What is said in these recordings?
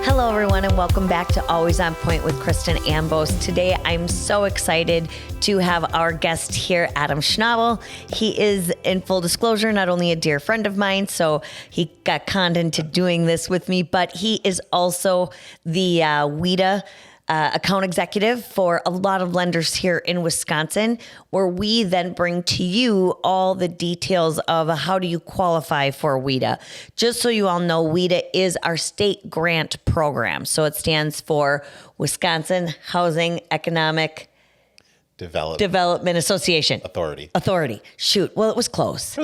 Hello, everyone, and welcome back to Always On Point with Kristen Ambos. Today, I'm so excited to have our guest here, Adam Schnabel. He is, in full disclosure, not only a dear friend of mine, so he got conned into doing this with me, but he is also the WHEDA account executive for a lot of lenders here in Wisconsin, where we then bring to you all the details of how do you qualify for WHEDA. Just so you all know, WHEDA is our state grant program. So it stands for Wisconsin Housing Economic Development Association. Authority. Shoot. Well, it was close. It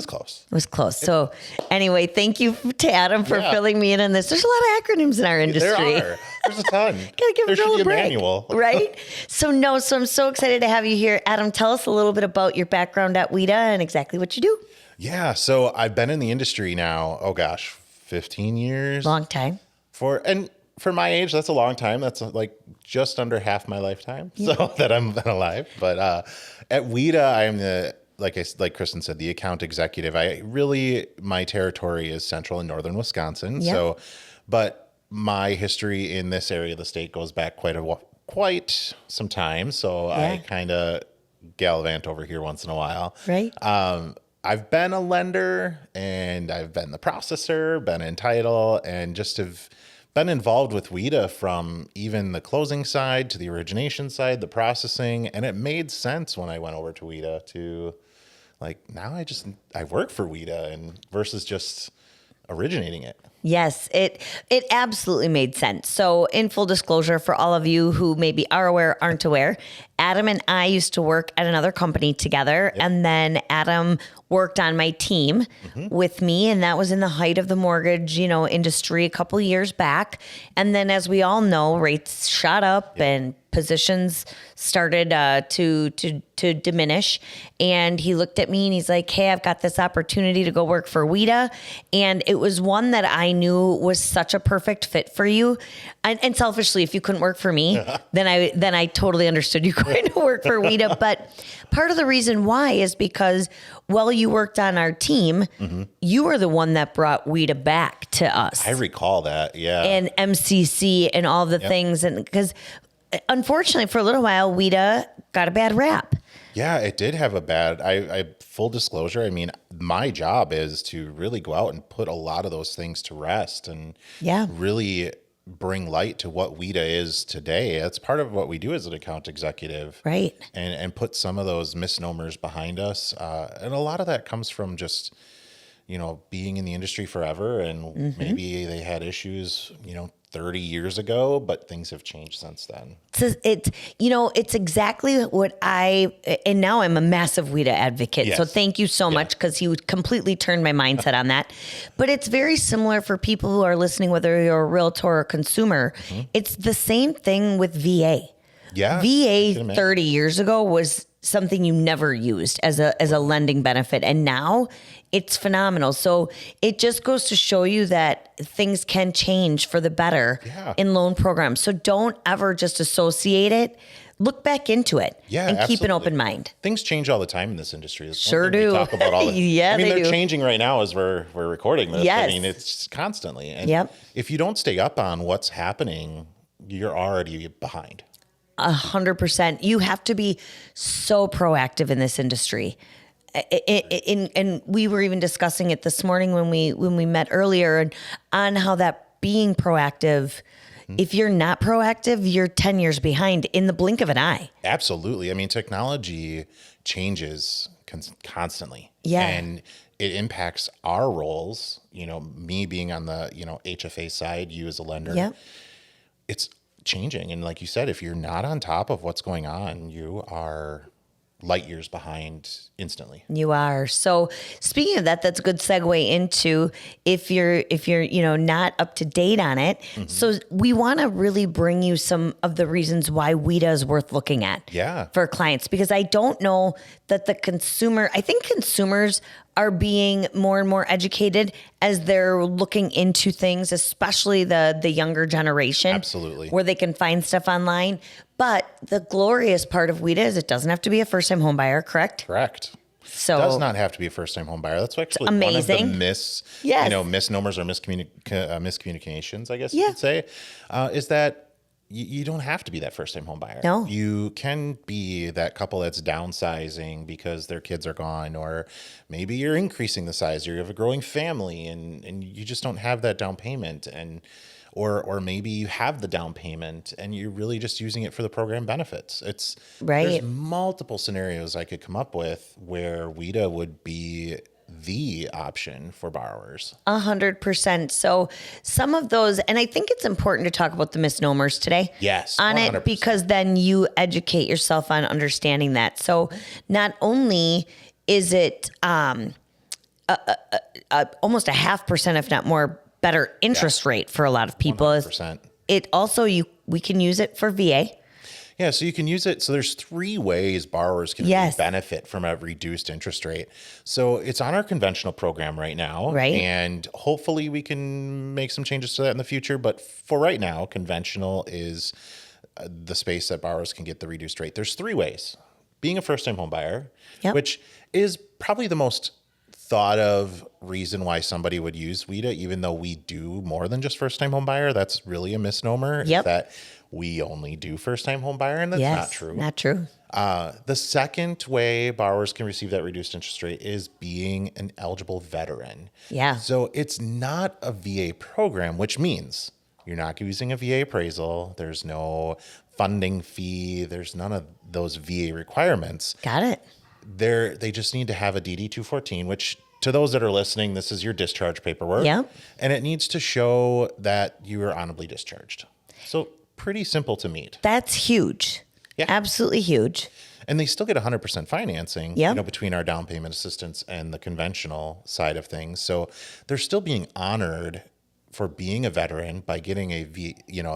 was close. So anyway, thank you to Adam for filling me in on this. There's a lot of acronyms in our industry. There's a ton. Gotta give there it a should be a break, manual. Right? So I'm so excited to have you here. Adam, tell us a little bit about your background at WHEDA and exactly what you do. Yeah. So I've been in the industry now, 15 years. Long time. For my age, that's a long time. That's like just under half my lifetime. Yeah. So that I'm been alive. But at WHEDA, I am like Kristen said, the account executive. My territory is central and northern Wisconsin. Yep. So, but my history in this area of the state goes back quite some time. So I kind of gallivant over here once in a while. Right. I've been a lender and I've been the processor, been in title, and just have been involved with WHEDA from even the closing side to the origination side, the processing. And it made sense when I went over to WHEDA to now I work for WHEDA and versus just originating it. Yes, it absolutely made sense. So in full disclosure, for all of you who maybe are aware, aren't aware, Adam and I used to work at another company together. Yep. And then Adam worked on my team with me. And that was in the height of the mortgage, industry a couple of years back. And then as we all know, rates shot up and positions started to diminish. And he looked at me and he's like, hey, I've got this opportunity to go work for WHEDA. And it was one that I knew was such a perfect fit for you. And selfishly, if you couldn't work for me, then I totally understood you going to work for WHEDA. But part of the reason why is because while you worked on our team, you were the one that brought WHEDA back to us. I recall that, yeah. And MCC and all the things. And because unfortunately, for a little while, WHEDA got a bad rap. Yeah, it did have a bad, full disclosure, I mean, my job is to really go out and put a lot of those things to rest and really bring light to what WHEDA is today. That's part of what we do as an account executive. Right. And put some of those misnomers behind us. And a lot of that comes from just, being in the industry forever and maybe they had issues, 30 years ago, but things have changed since then. It's exactly what and now I'm a massive WHEDA advocate. Yes. So thank you so much, because you completely turned my mindset on that. But it's very similar for people who are listening, whether you're a realtor or consumer. It's the same thing with VA. Yeah. VA 30 years ago was something you never used as a lending benefit. And now it's phenomenal. So it just goes to show you that things can change for the better in loan programs. So don't ever just associate it. Look back into it and keep an open mind. Things change all the time in this industry. Sure do. We talk about all the, they're changing right now as we're recording this. Yes. I mean, it's constantly. And if you don't stay up on what's happening, you're already behind. 100%. You have to be so proactive in this industry. And we were even discussing it this morning when we met earlier, and on how that being proactive, if you're not proactive, you're 10 years behind in the blink of an eye. Absolutely. I mean, technology changes constantly. Yeah. And it impacts our roles, me being on the, HFA side, you as a lender. Yep. It's changing. And like you said, if you're not on top of what's going on, you are light years behind instantly. You are. So speaking of that, that's a good segue into if you're not up to date on it. So we want to really bring you some of the reasons why WHEDA is worth looking at for clients, because I don't know that I think consumers are being more and more educated as they're looking into things, especially the younger generation. Absolutely. Where they can find stuff online. But the glorious part of WHEDA is it doesn't have to be a first-time home buyer, correct? Correct. So does not have to be a first-time home buyer. That's actually amazing. one of the Yes. misnomers or miscommunications, I guess Yeah. you could say, is that you don't have to be that first-time home buyer. No. You can be that couple that's downsizing because their kids are gone, or maybe you're increasing the size, or you have a growing family and you just don't have that down payment, and or maybe you have the down payment and you're really just using it for the program benefits. There's multiple scenarios I could come up with where WHEDA would be the option for borrowers. 100%. So some of those, and I think it's important to talk about the misnomers today. Yes, on 100%. It, because then you educate yourself on understanding that. So not only is it almost a 0.5%, if not more, better interest rate for a lot of people. 100%. It also, we can use it for VA. Yeah, so you can use it. So there's 3 ways borrowers can really benefit from a reduced interest rate. So it's on our conventional program right now. Right. And hopefully we can make some changes to that in the future. But for right now, conventional is the space that borrowers can get the reduced rate. There's 3 ways. Being a first-time home buyer, which is probably the most thought of reason why somebody would use WHEDA, even though we do more than just first-time home buyer. That's really a misnomer. Yep. Is that we only do first-time home buyer, and that's not true. Not true. The second way borrowers can receive that reduced interest rate is being an eligible veteran. Yeah. So it's not a VA program, which means you're not using a VA appraisal. There's no funding fee. There's none of those VA requirements. Got it. They just need to have a DD 214, which to those that are listening, this is your discharge paperwork. Yeah. And it needs to show that you are honorably discharged. So pretty simple to meet. That's huge. Yeah. Absolutely huge. And they still get 100% financing, Yep. between our down payment assistance and the conventional side of things. So they're still being honored for being a veteran by getting a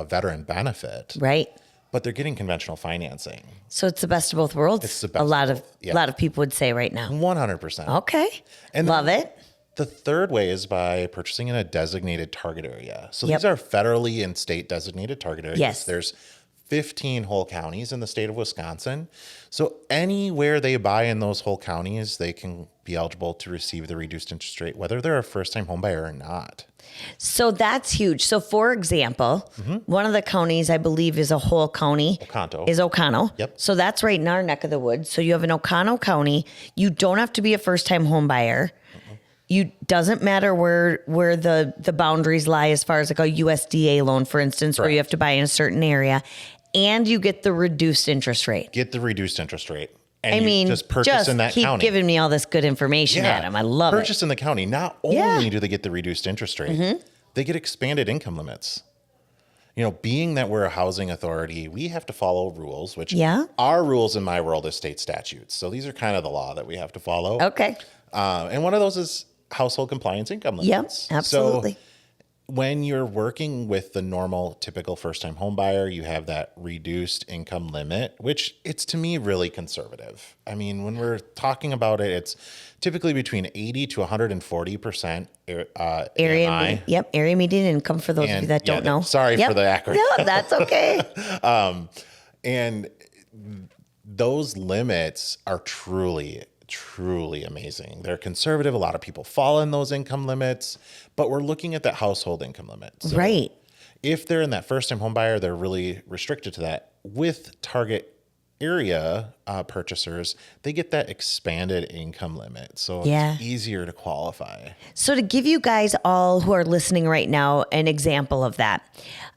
veteran benefit. Right. But they're getting conventional financing. So it's the best of both worlds. It's the best a lot of of both, yeah. a lot of people would say right now. 100%. Okay. And love it. The third way is by purchasing in a designated target area. So Yep. these are federally and state designated target areas. Yes. There's 15 whole counties in the state of Wisconsin. So anywhere they buy in those whole counties, they can be eligible to receive the reduced interest rate, whether they're a first-time home buyer or not. So that's huge. So for example, one of the counties I believe is a whole county. Oconto. Is Oconto. Yep. So that's right in our neck of the woods. So you have an Oconto County. You don't have to be a first-time home buyer. You doesn't matter where the boundaries lie as far as like a USDA loan, for instance, where you have to buy in a certain area, and you get the reduced interest rate. Get the reduced interest rate. And I you mean, just purchase in that keep county. giving me all this good information, Adam. I love Purchase in the county. Not only Yeah. do they get the reduced interest rate, they get expanded income limits. Being that we're a housing authority, we have to follow rules, which our rules in my world is state statutes. So these are kind of the law that we have to follow. it. Okay. And one of those is household compliance income limits. Yep, absolutely. So when you're working with the normal, typical first-time home buyer, you have that reduced income limit, which it's to me really conservative. I mean, when we're talking about it, it's typically between 80 to 140% AMI. Area median income for those of you that don't know. Sorry for the acronym. No, that's okay. And those limits are truly amazing. They're conservative. A lot of people fall in those income limits, but we're looking at that household income limit. So Right. if they're in that first-time home buyer, they're really restricted to that. With target area purchasers, they get that expanded income limit. So it's easier to qualify. So to give you guys all who are listening right now an example of that,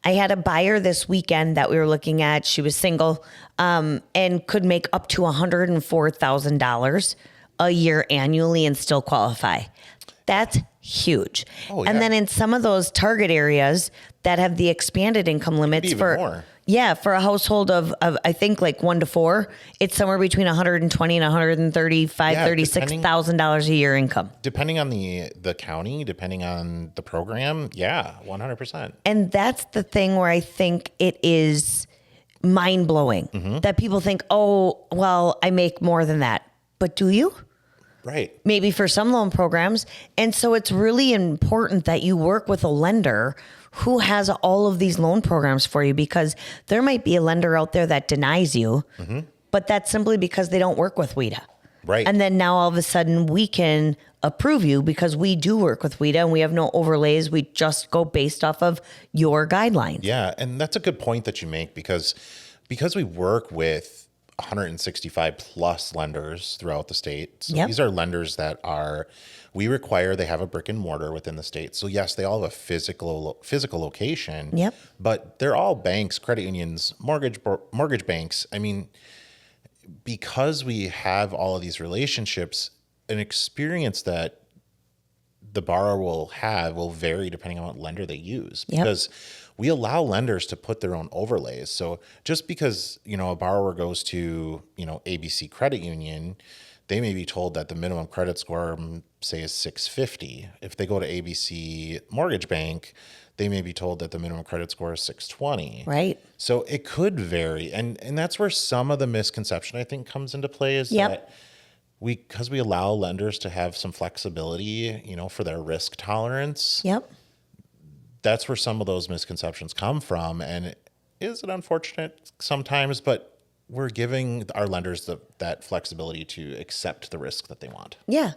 I had a buyer this weekend that we were looking at. She was single and could make up to $104,000 a year annually and still qualify. That's huge. Oh, yeah. And then in some of those target areas that have the expanded income limits Even for more. Yeah, for a household of I think like 1 to 4, it's somewhere between $120,000 and $136,000 a year income. Depending on the county, depending on the program, 100%. And that's the thing where I think it is mind blowing that people think, oh, well, I make more than that. But do you? Right. Maybe for some loan programs. And so it's really important that you work with a lender who has all of these loan programs for you, because there might be a lender out there that denies you, but that's simply because they don't work with WHEDA. Right. And then now all of a sudden we can approve you because we do work with WHEDA and we have no overlays. We just go based off of your guidelines. Yeah. And that's a good point that you make because we work with 165 plus lenders throughout the state. So Yep. these are lenders that we require they have a brick and mortar within the state. So yes, they all have a physical location. Yep. But they're all banks, credit unions, mortgage banks. I mean, because we have all of these relationships, an experience that the borrower will vary depending on what lender they use. Yep. Because we allow lenders to put their own overlays. So just because, a borrower goes to, ABC Credit Union, they may be told that the minimum credit score, say, is 650. If they go to ABC Mortgage Bank, they may be told that the minimum credit score is 620. Right. So it could vary. And that's where some of the misconception, I think, comes into play is Yep. that because we allow lenders to have some flexibility, for their risk tolerance. Yep. That's where some of those misconceptions come from. And is it unfortunate sometimes, but we're giving our lenders that flexibility to accept the risk that they want. Yeah.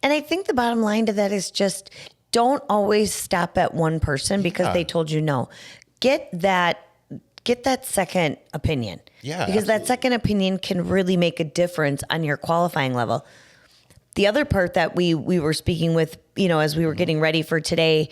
And I think the bottom line to that is just don't always stop at one person because they told you no. Get that second opinion. Yeah. Because absolutely. that second opinion can really make a difference on your qualifying level. The other part that we were speaking with, as we were getting ready for today,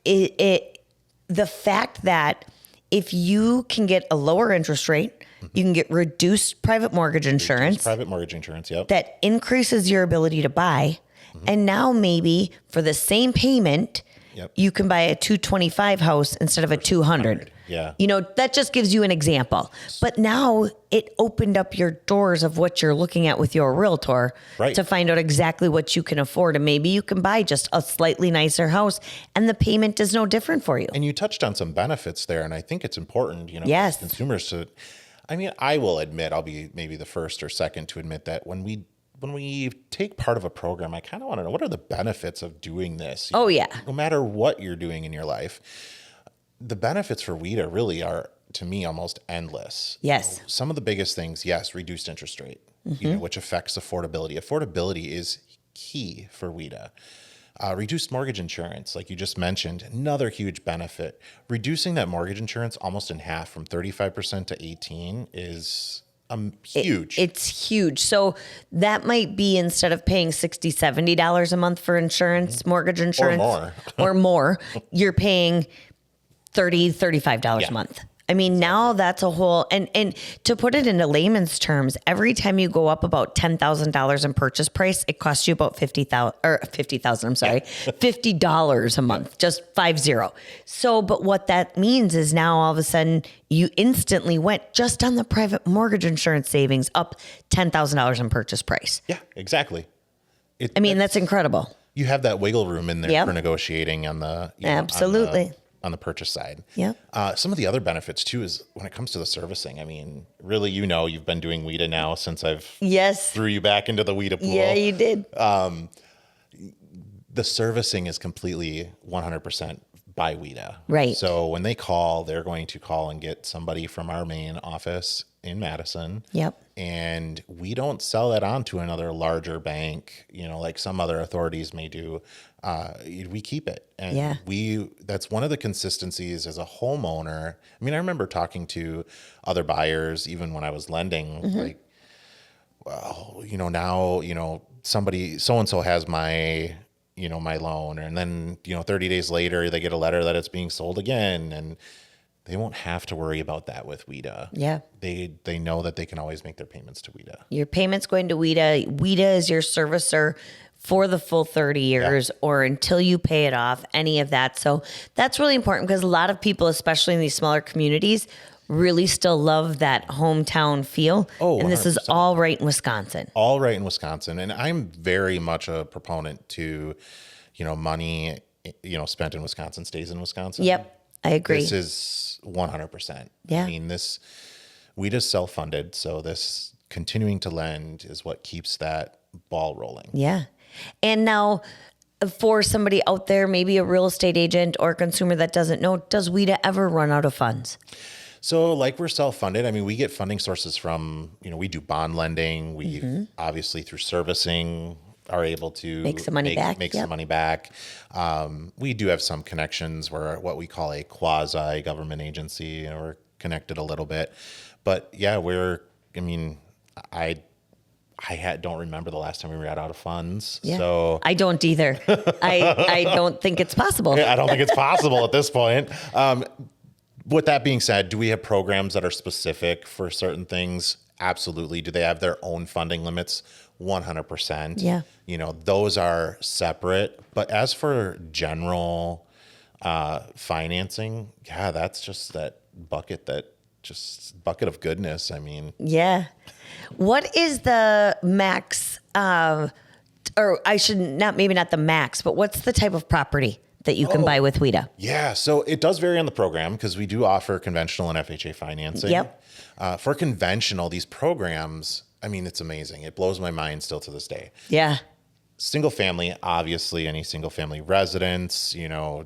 the fact that if you can get a lower interest rate, you can get reduced private mortgage insurance. Private mortgage insurance, yep. That increases your ability to buy. And now maybe for the same payment, Yep. you can buy a 225 house instead of a 200. Yeah. That just gives you an example. But now it opened up your doors of what you're looking at with your realtor Right. to find out exactly what you can afford. And maybe you can buy just a slightly nicer house and the payment is no different for you. And you touched on some benefits there. And I think it's important, Yes. for consumers to, I will admit, I'll be maybe the first or second to admit that when we take part of a program, I kind of want to know what are the benefits of doing this. Oh, yeah. No matter what you're doing in your life, the benefits for WHEDA really are, to me, almost endless. Yes. Some of the biggest things, yes, reduced interest rate, which affects affordability. Affordability is key for WHEDA. Reduced mortgage insurance, like you just mentioned, another huge benefit. Reducing that mortgage insurance almost in half from 35% to 18% is huge. It's huge. So that might be instead of paying $60, $70 a month for insurance, mortgage insurance, or more, you're paying $30, $35 a month. I mean, now that's a whole, and to put it into layman's terms, every time you go up about $10,000 in purchase price, it costs you about $50 a month, just 50. So, but what that means is now all of a sudden you instantly went just on the private mortgage insurance savings up $10,000 in purchase price. Yeah, exactly. That's incredible. You have that wiggle room in there Yep. for negotiating on the Absolutely. on the purchase side. Yeah. Some of the other benefits too is when it comes to the servicing. Really, you've been doing WHEDA now since I've Yes. threw you back into the WHEDA pool. Yeah, you did. The servicing is completely 100% by WHEDA. Right. So when they call, they're going to call and get somebody from our main office in Madison. Yep. And we don't sell that on to another larger bank, like some other authorities may do. We keep it. And Yeah. that's one of the consistencies as a homeowner. I remember talking to other buyers, even when I was lending, like, well, now, somebody, so-and-so has my loan. And then, 30 days later, they get a letter that it's being sold again. And they won't have to worry about that with WHEDA. Yeah. They know that they can always make their payments to WHEDA. Your payment's going to WHEDA. WHEDA is your servicer for the full 30 years or until you pay it off, any of that. So that's really important because a lot of people, especially in these smaller communities, really still love that hometown feel. Oh, and this is 100%. all right in Wisconsin. All right in Wisconsin. And I'm very much a proponent to, money, spent in Wisconsin stays in Wisconsin. Yep. I agree. This is 100%. Yeah. WHEDA's self-funded. So this continuing to lend is what keeps that ball rolling. Yeah. And now for somebody out there, maybe a real estate agent or a consumer that doesn't know, does WHEDA ever run out of funds? So like we're self-funded. I mean, we get funding sources from, we do bond lending. We obviously through servicing are able to Make some money back. Make Yep. some money back. We do have some connections where what we call a quasi government agency, we're connected a little bit, but yeah, I don't remember the last time we ran out of funds. Yeah. So I don't either. I don't think it's possible. I don't think it's possible at this point. With that being said, do we have programs that are specific for certain things? Absolutely. Do they have their own funding limits? 100%. Yeah. Those are separate. But as for general financing, yeah, that's just that bucket of goodness. I mean, Yeah. What is the max, or I should not, maybe not the max, but what's the type of property that you can buy with WHEDA? Yeah, so it does vary on the program because we do offer conventional and FHA financing. Yep. For conventional, these programs, I mean, it's amazing. It blows my mind still to this day. Yeah. Single family, obviously, any single family residence,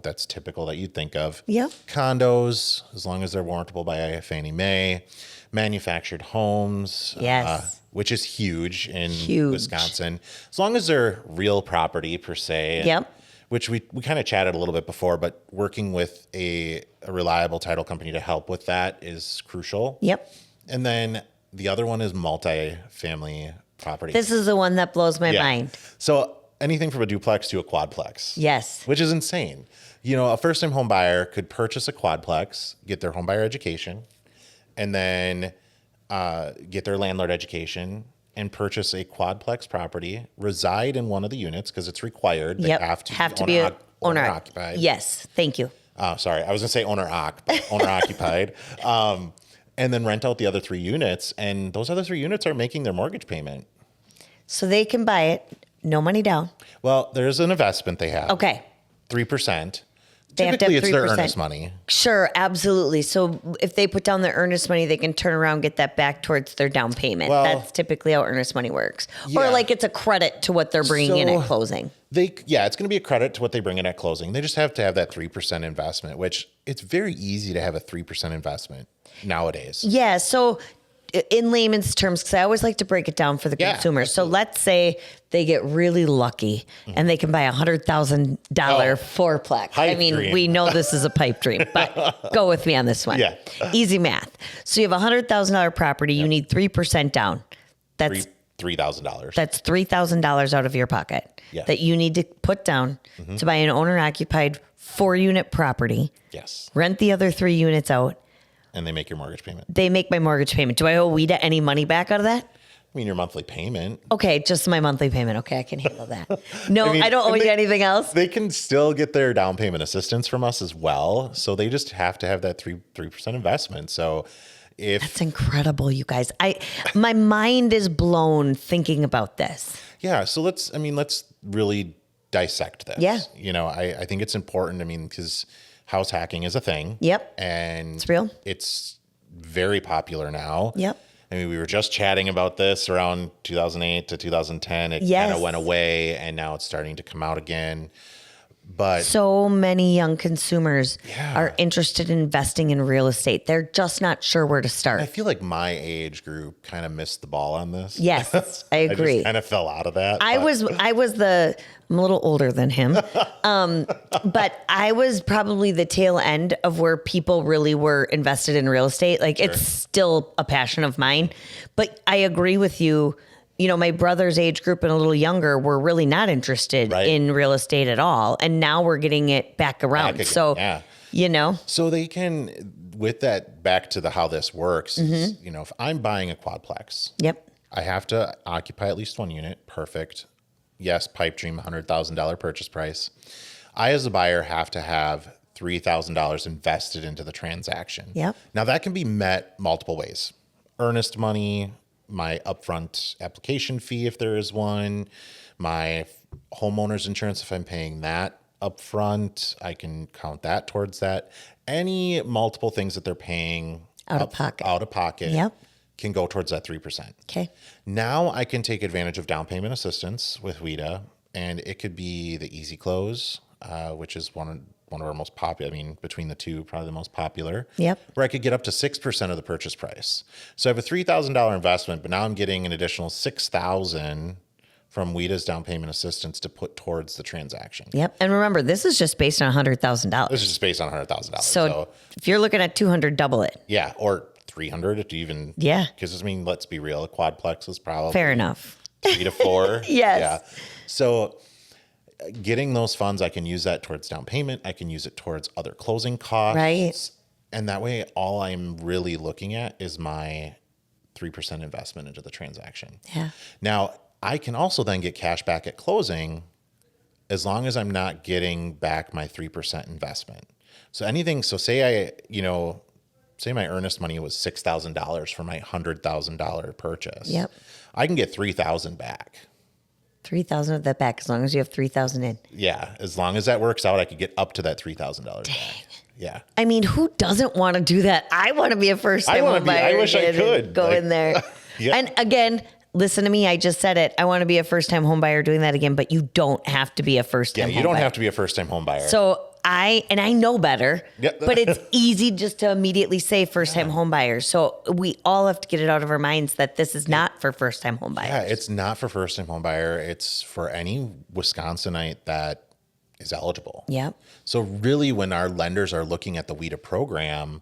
that's typical that you'd think of. Yep. Condos, as long as they're warrantable by Fannie Mae. Manufactured homes, Yes. which is huge in Huge. Wisconsin, as long as they're real property per se. Yep. Which we kind of chatted a little bit before, but working with a reliable title company to help with that is crucial. Yep. And then the other one is multi-family property. This is the one that blows my mind. So anything from a duplex to a quadplex. Yes. Which is insane. A first-time home buyer could purchase a quadplex, get their home buyer education, and then get their landlord education and purchase a quadplex property, reside in one of the units because it's required. They Yep. have to be owner occupied. Yes. Thank you. Sorry, I was going to say owner occupied. And then rent out the other 3 units. And those other 3 units are making their mortgage payment. So they can buy it, no money down. Well, there's an investment they have. Okay. 3%. They have to Typically, have it's their 3%. earnest money. Sure, absolutely. So if they put down their earnest money, they can turn around, get that back towards their down payment. Well, That's typically how earnest money works. Yeah. Or like it's a credit to what they're bringing in So at closing. it's going to be a credit to what they bring in at closing. They just have to have that 3% investment, which it's very easy to have a 3% investment nowadays. Yeah. So in layman's terms, because I always like to break it down for the Yeah, consumer. So let's say they get really lucky and they can buy $100,000 fourplex. I Pipe mean, dream. we know this is a pipe dream, but go with me on this one. Yeah. Easy math. So you have a $100,000 property. You need 3% down. That's $3,000. That's $3,000 out of your pocket Yeah. that you need to put down to buy an owner-occupied 4-unit property. Yes. Rent the other 3 units out. And they make your mortgage payment. They make my mortgage payment. Do I owe WHEDA any money back out of that? I mean, your monthly payment. Okay, just my monthly payment. Okay, I can handle that. No, I, I mean, don't owe and you they- anything else. They can still get their down payment assistance from us as well. So they just have to have that 3% investment. So if It's incredible, you guys. My mind is blown thinking about this. Yeah, so let's really dissect this. Yeah. I think it's important, because house hacking is a thing. Yep. And It's real. It's very popular now. Yep. I mean, we were just chatting about this around 2008 to 2010. It Yes. kind of went away and now it's starting to come out again. But So many young consumers Yeah. are interested in investing in real estate. They're just not sure where to start. I feel like my age group kind of missed the ball on this. Yes, I I agree. just kind of fell out of that. I'm a little older than him. But I was probably the tail end of where people really were invested in real estate. Like it's still a passion of mine, but I agree with you. My brother's age group and a little younger were really not interested Right. in real estate at all. And now we're getting it back around. again, So, yeah. So they can, with that, back to how this works, is, if I'm buying a quadplex, Yep. I have to occupy at least 1 unit. Perfect. Yes, pipe dream, $100,000 purchase price. I, as a buyer, have to have $3,000 invested into the transaction. Yep. Now, that can be met multiple ways. Earnest money, my upfront application fee, if there is one, my homeowner's insurance, if I'm paying that upfront, I can count that towards that. Any multiple things that they're paying Out of pocket. Yep. Can go towards that 3%. Okay. Now I can take advantage of down payment assistance with WHEDA, and it could be the easy close, which is one one of our most popular, I mean, between the two, probably the most popular. Yep. Where I could get up to 6% of the purchase price. So I have a $3,000 investment, but now I'm getting an additional $6,000 from WHEDA's down payment assistance to put towards the transaction. Yep. And remember, this is just based on $100,000. This is just based on $100,000. So if you're looking at 200, double it. Yeah, or 300 to even. Yeah. Because I mean, let's be real, a quadplex is probably Fair enough. 3 to 4. Yes. Yeah. So getting those funds, I can use that towards down payment. I can use it towards other closing costs. Right. And that way, all I'm really looking at is my 3% investment into the transaction. Yeah. Now, I can also then get cash back at closing as long as I'm not getting back my 3% investment. So anything, so say say my earnest money was $6,000 for my $100,000 purchase. Yep. I can get $3,000 back. 3,000 of that back as long as you have 3,000 in. Yeah. As long as that works out, I could get up to that $3,000 back. Yeah. I mean, who doesn't want to do that? I want to be a first-time home buyer. I wish I could. Go in there. Yeah. And again, listen to me. I just said it. I want to be a first-time home buyer doing that again, but you don't have to be a first-time home buyer. Yeah, you don't have to be a first-time home buyer. So I know better, but it's easy just to immediately say first-time home buyers. So we all have to get it out of our minds that this is not for first-time home buyers. Yeah, it's not for first-time home buyer. It's for any Wisconsinite that is eligible. Yep. So really, when our lenders are looking at the WHEDA program,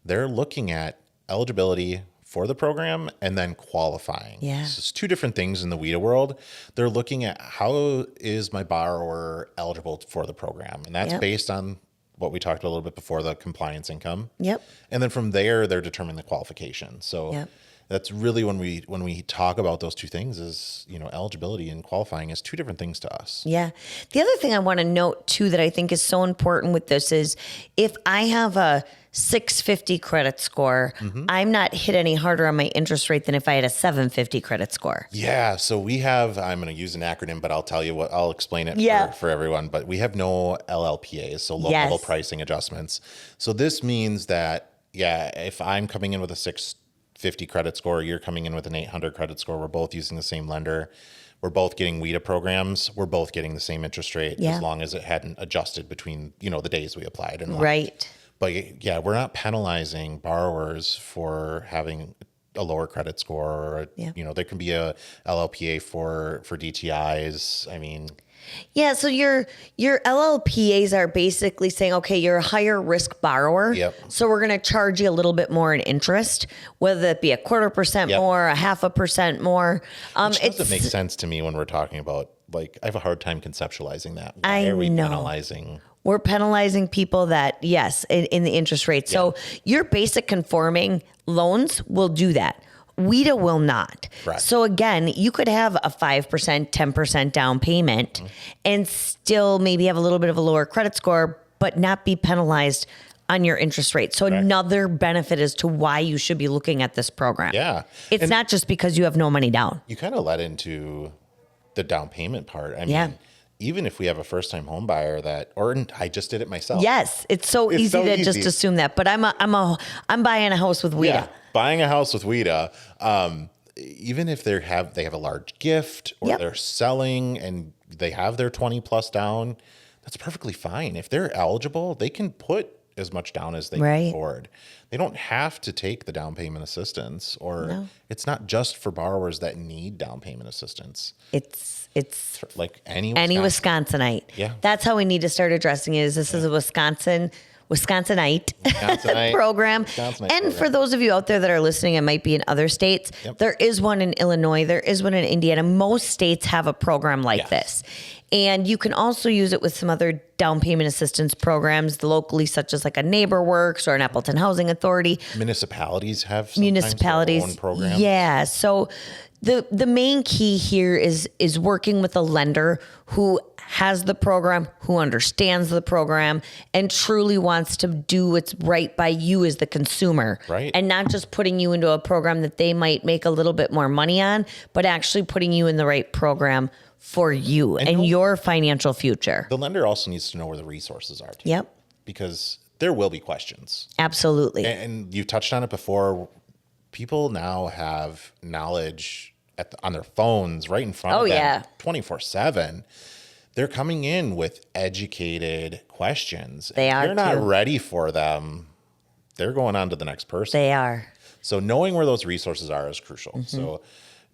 they're looking at eligibility for the program and then qualifying. Yeah. So it's two different things in the WHEDA world. They're looking at how is my borrower eligible for the program? And that's based on what we talked a little bit before, the compliance income. Yep. And then from there, they're determining the qualification. So that's really when we talk about those two things is, eligibility and qualifying is two different things to us. Yeah. The other thing I want to note too that I think is so important with this is if I have a 650 credit score, I'm not hit any harder on my interest rate than if I had a 750 credit score. Yeah. So we have, I'm going to use an acronym, but I'll tell you what, I'll explain it for everyone, but we have no LLPAs, so low level pricing adjustments. So this means that, if I'm coming in with a 650 credit score, you're coming in with an 800 credit score, we're both using the same lender, we're both getting WHEDA programs, we're both getting the same interest rate as long as it hadn't adjusted between, the days we applied and right. But we're not penalizing borrowers for having a lower credit score or, there can be a LLPA for DTIs. I mean, so your LLPAs are basically saying, okay, you're a higher risk borrower. Yep. So we're going to charge you a little bit more in interest, whether it be 0.25% more, 0.5% more. Which doesn't make sense to me when we're talking about, I have a hard time conceptualizing that. Why are we penalizing? We're penalizing people that, in the interest rate. So your basic conforming loans will do that. WHEDA will not. Right. So again, you could have a 5%, 10% down payment and still maybe have a little bit of a lower credit score, but not be penalized on your interest rate. So another benefit as to why you should be looking at this program. Yeah. It's not just because you have no money down. You kind of led into the down payment part. I mean, even if we have a first-time home buyer I just did it myself. Yes, it's so easy to just assume that. But I'm buying a house with WHEDA. Yeah, buying a house with WHEDA. Even if they have a large gift or they're selling and they have their 20 plus down, that's perfectly fine. If they're eligible, they can put as much down as they can afford. They don't have to take the down payment assistance, or it's not just for borrowers that need down payment assistance. It's like any Wisconsinite. Yeah. That's how we need to start addressing it. This is a Wisconsinite program. And for those of you out there that are listening, it might be in other states. There is one in Illinois. There is one in Indiana. Most states have a program like this. And you can also use it with some other down payment assistance programs locally, such as like a NeighborWorks or an Appleton Housing Authority. Municipalities have their own programs. Yeah. So the main key here is working with a lender who has the program, who understands the program, and truly wants to do what's right by you as the consumer. Right. And not just putting you into a program that they might make a little bit more money on, but actually putting you in the right program for you and your financial future. The lender also needs to know where the resources are too. Yep. Because there will be questions. Absolutely. And you touched on it before. People now have knowledge on their phones right in front of them 24/7. they're coming in with educated questions. They are If you're not too. ready for them, they're going on to the next person. They are. So knowing where those resources are is crucial. Mm-hmm. So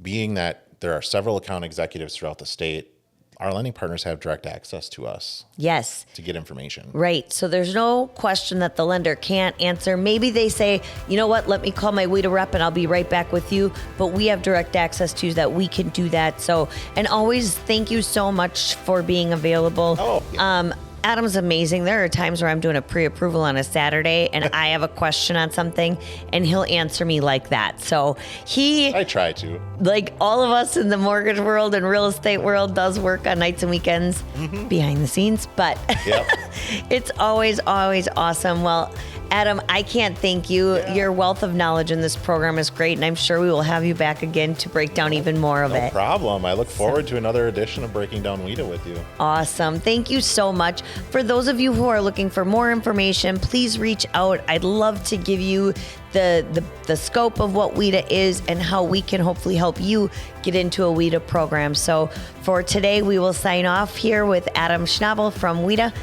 being that there are several account executives throughout the state, our lending partners have direct access to us Yes. to get information. Right. So there's no question that the lender can't answer. Maybe they say, you know what, let me call my WHEDA rep and I'll be right back with you. But we have direct access to that. We can do that. So, and always thank you so much for being available. Oh, yeah. Adam's amazing. There are times where I'm doing a pre-approval on a Saturday and I have a question on something and he'll answer me like that. So I try to. like all of us in the mortgage world and real estate world, does work on nights and weekends behind the scenes, but Yep. it's always awesome. Well, Adam, I can't thank you. Yeah. Your wealth of knowledge in this program is great, and I'm sure we will have you back again to break down even more of No it. problem. I look forward to another edition of Breaking Down WHEDA with you. Awesome. Thank you so much. For those of you who are looking for more information, please reach out. I'd love to give you the scope of what WHEDA is and how we can hopefully help you get into a WHEDA program. So for today, we will sign off here with Adam Schnabel from WHEDA.